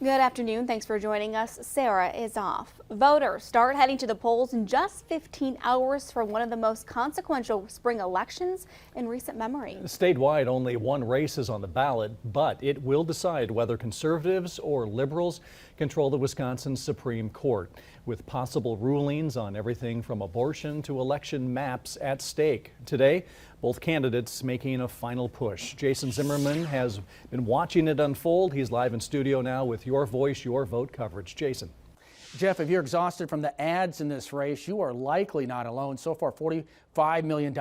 Good afternoon. Thanks for joining us. Sarah is off. Voters start heading to the polls in just 15 hours for one of the most consequential spring elections in recent memory. Statewide, only one race is on the ballot, but it will decide whether conservatives or liberals control the Wisconsin Supreme Court, with possible rulings on everything from abortion to election maps at stake. Today, both candidates making a final push. Jason Zimmerman has been watching it unfold. He's live in studio now with Your Voice, Your Vote coverage. Jason. Jeff, if you're exhausted from the ads in this race, you are likely not alone. So far, $45 million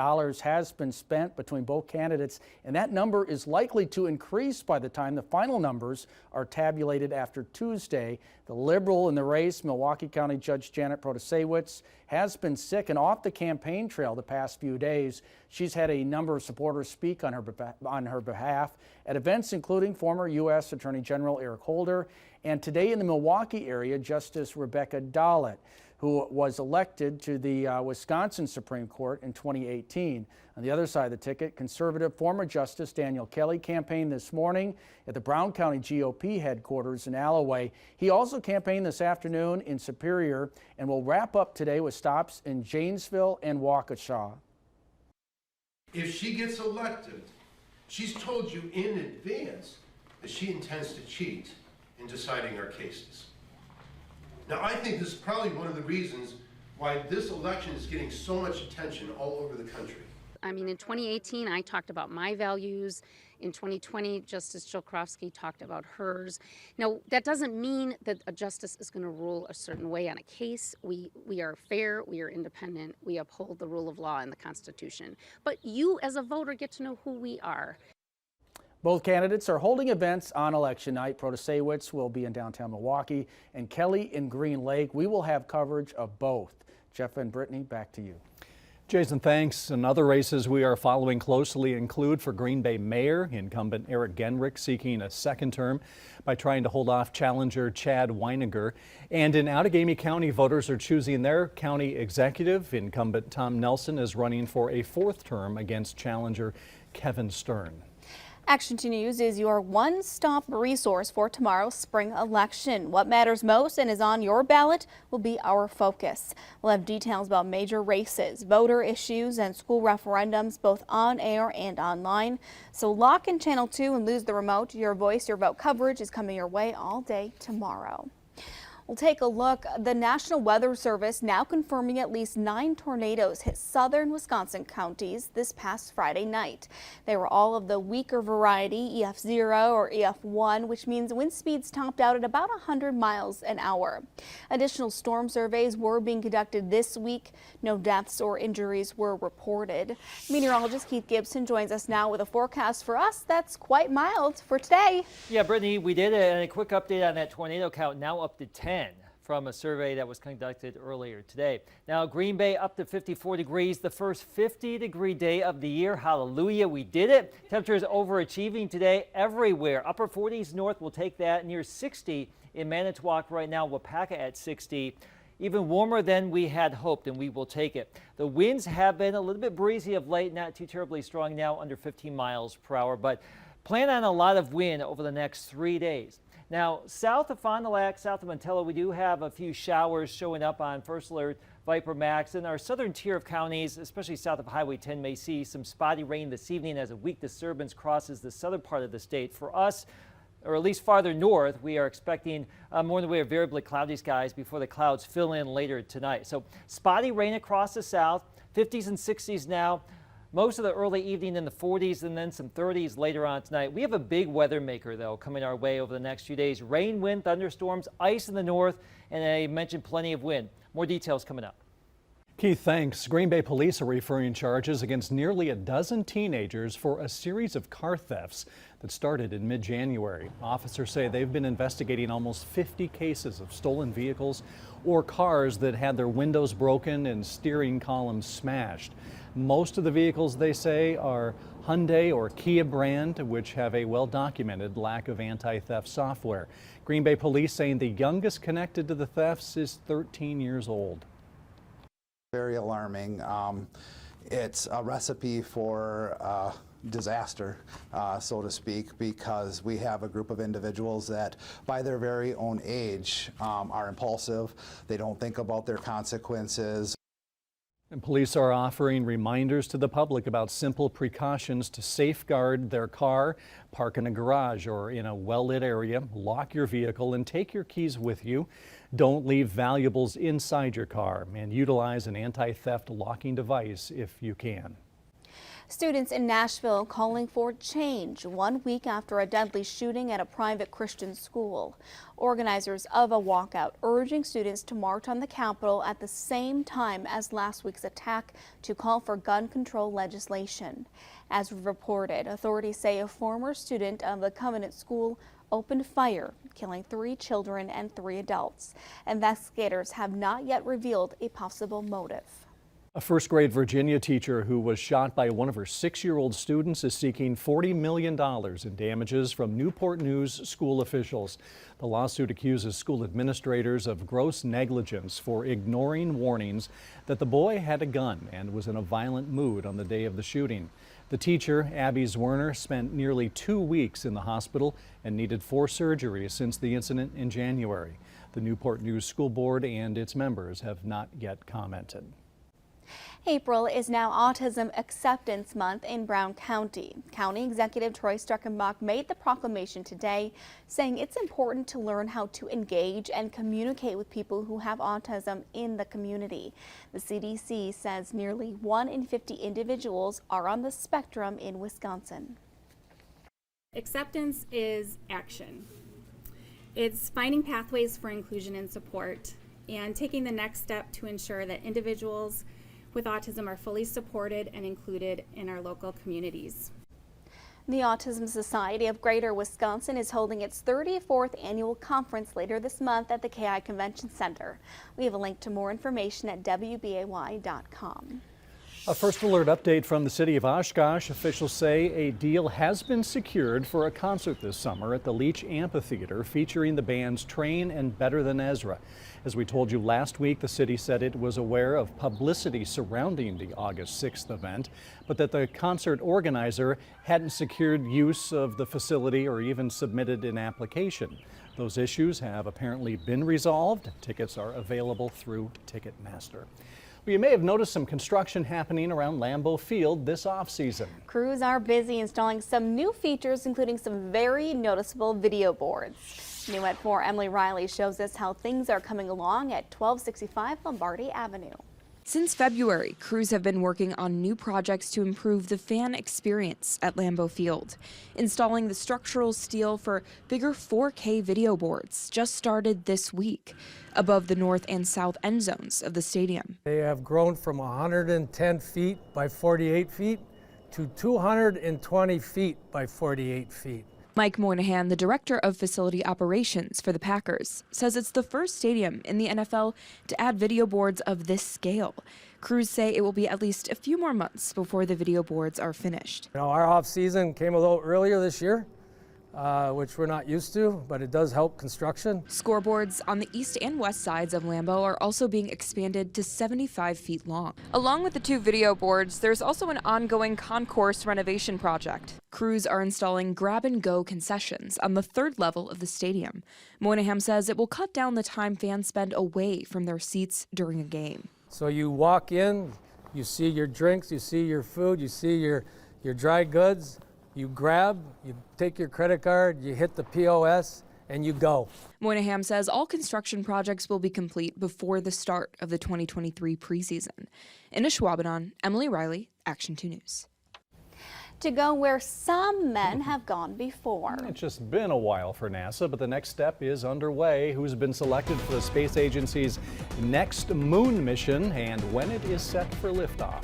has been spent between both candidates, and that number is likely to increase by the time the final numbers are tabulated after Tuesday. The liberal in the race, Milwaukee County Judge Janet Protasewicz, has been sick and off the campaign trail the past few days. She's had a number of supporters speak on her behalf at events including former U.S. Attorney General Eric Holder, and today in the Milwaukee area, Justice Rebecca Dollett, who was elected to the Wisconsin Supreme Court in 2018. On the other side of the ticket, conservative former Justice Daniel Kelly campaigned this morning at the Brown County GOP headquarters in Alloway. He also campaigned this afternoon in Superior and will wrap up today with stops in Janesville and Waukesha. If she gets elected, she's told you in advance that she intends to cheat in deciding our cases. Now, I think this is probably one of the reasons why this election is getting so much attention all over the country. I mean, in 2018, I talked about my values. In 2020, Justice Chilkowski talked about hers. Now, that doesn't mean that a justice is going to rule a certain way on a case. We are fair, we are independent, we uphold the rule of law and the Constitution. But you, as a voter, get to know who we are. Both candidates are holding events on election night. Protasewicz will be in downtown Milwaukee and Kelly in Green Lake. We will have coverage of both. Jeff and Brittany, back to you. Jason, thanks. And other races we are following closely include for Green Bay Mayor, incumbent Eric Genrich seeking a second term by trying to hold off challenger Chad Weininger. And in Outagamie County, voters are choosing their county executive. Incumbent Tom Nelson is running for a fourth term against challenger Kevin Stern. Action 2 News is your one-stop resource for tomorrow's spring election. What matters most and is on your ballot will be our focus. We'll have details about major races, voter issues, and school referendums, both on air and online. So lock in Channel 2 and lose the remote. Your Voice, Your Vote coverage is coming your way all day tomorrow. We'll take a look. The National Weather Service now confirming at least 9 tornadoes hit southern Wisconsin counties this past Friday night. They were all of the weaker variety, EF0 or EF1, which means wind speeds topped out at about 100 miles an hour. Additional storm surveys were being conducted this week. No deaths or injuries were reported. Meteorologist Keith Gibson joins us now with a forecast for us that's quite mild for today. Yeah, Brittany, we did a quick update on that tornado count, now up to 10. From a survey that was conducted earlier today. Now, Green Bay up to 54 degrees, the first 50-degree day of the year. Hallelujah, we did it. Temperatures overachieving today everywhere. Upper 40s north will take that, near 60 in Manitowoc right now, Wapaka at 60. Even warmer than we had hoped, and we will take it. The winds have been a little bit breezy of late, not too terribly strong now, under 15 miles per hour, but plan on a lot of wind over the next 3 days. Now, south of Fond du Lac, south of Montello, we do have a few showers showing up on First Alert, Viper Max. In our southern tier of counties, especially south of Highway 10, may see some spotty rain this evening as a weak disturbance crosses the southern part of the state. For us, or at least farther north, we are expecting more in the way of variably cloudy skies before the clouds fill in later tonight. So spotty rain across the south, 50s and 60s now. Most of the early evening in the 40s and then some 30s later on tonight. We have a big weather maker, though, coming our way over the next few days. Rain, wind, thunderstorms, ice in the north, and I mentioned plenty of wind. More details coming up. Keith, thanks. Green Bay police are referring charges against nearly a dozen teenagers for a series of car thefts that started in mid-January. Officers say they've been investigating almost 50 cases of stolen vehicles or cars that had their windows broken and steering columns smashed. Most of the vehicles, they say, are Hyundai or Kia brand, which have a well-documented lack of anti-theft software. Green Bay police saying the youngest connected to the thefts is 13 years old. Very alarming. It's a recipe for disaster, so to speak, because we have a group of individuals that, by their very own age, are impulsive. They don't think about their consequences. And police are offering reminders to the public about simple precautions to safeguard their car. Park in a garage or in a well-lit area, lock your vehicle, and take your keys with you. Don't leave valuables inside your car, and utilize an anti-theft locking device if you can. Students in Nashville calling for change 1 week after a deadly shooting at a private Christian school. Organizers of a walkout urging students to march on the Capitol at the same time as last week's attack to call for gun control legislation. As reported, authorities say a former student of the Covenant School opened fire, killing 3 children and 3 adults. Investigators have not yet revealed a possible motive. A first-grade Virginia teacher who was shot by one of her 6-year-old students is seeking $40 million in damages from Newport News school officials. The lawsuit accuses school administrators of gross negligence for ignoring warnings that the boy had a gun and was in a violent mood on the day of the shooting. The teacher, Abby Zwerner, spent nearly 2 weeks in the hospital and needed 4 surgeries since the incident in January. The Newport News School Board and its members have not yet commented. April is now Autism Acceptance Month in Brown County. County Executive Troy Streckenbach made the proclamation today, saying it's important to learn how to engage and communicate with people who have autism in the community. The CDC says nearly 1 in 50 individuals are on the spectrum in Wisconsin. Acceptance is action. It's finding pathways for inclusion and support and taking the next step to ensure that individuals with autism are fully supported and included in our local communities. The Autism Society of Greater Wisconsin is holding its 34th annual conference later this month at the KI Convention Center. We have a link to more information at WBAY.com. A first alert update from the city of Oshkosh. Officials say a deal has been secured for a concert this summer at the Leach Amphitheater featuring the bands Train and Better Than Ezra. As we told you last week, the city said it was aware of publicity surrounding the August 6th event, but that the concert organizer hadn't secured use of the facility or even submitted an application. Those issues have apparently been resolved. Tickets are available through Ticketmaster. Well, you may have noticed some construction happening around Lambeau Field this off-season. Crews are busy installing some new features, including some very noticeable video boards. New at 4, Emily Riley shows us how things are coming along at 1265 Lombardi Avenue. Since February, crews have been working on new projects to improve the fan experience at Lambeau Field. Installing the structural steel for bigger 4K video boards just started this week above the north and south end zones of the stadium. They have grown from 110 feet by 48 feet to 220 feet by 48 feet. Mike Moynihan, the director of facility operations for the Packers, says it's the first stadium in the NFL to add video boards of this scale. Crews say it will be at least a few more months before the video boards are finished. You know, our off season came a little earlier this year, which we're not used to, but it does help construction. Scoreboards on the east and west sides of Lambeau are also being expanded to 75 feet long. Along with the 2 video boards, there's also an ongoing concourse renovation project. Crews are installing grab-and-go concessions on the 3rd level of the stadium. Moynihan says it will cut down the time fans spend away from their seats during a game. So you walk in, you see your drinks, you see your food, you see your dry goods. You grab, you take your credit card, you hit the POS, and you go. Moynihan says all construction projects will be complete before the start of the 2023 preseason. In Ashwaubenon, Emily Riley, Action 2 News. To go where some men have gone before. It's just been a while for NASA, but the next step is underway. Who's been selected for the space agency's next moon mission and when it is set for liftoff.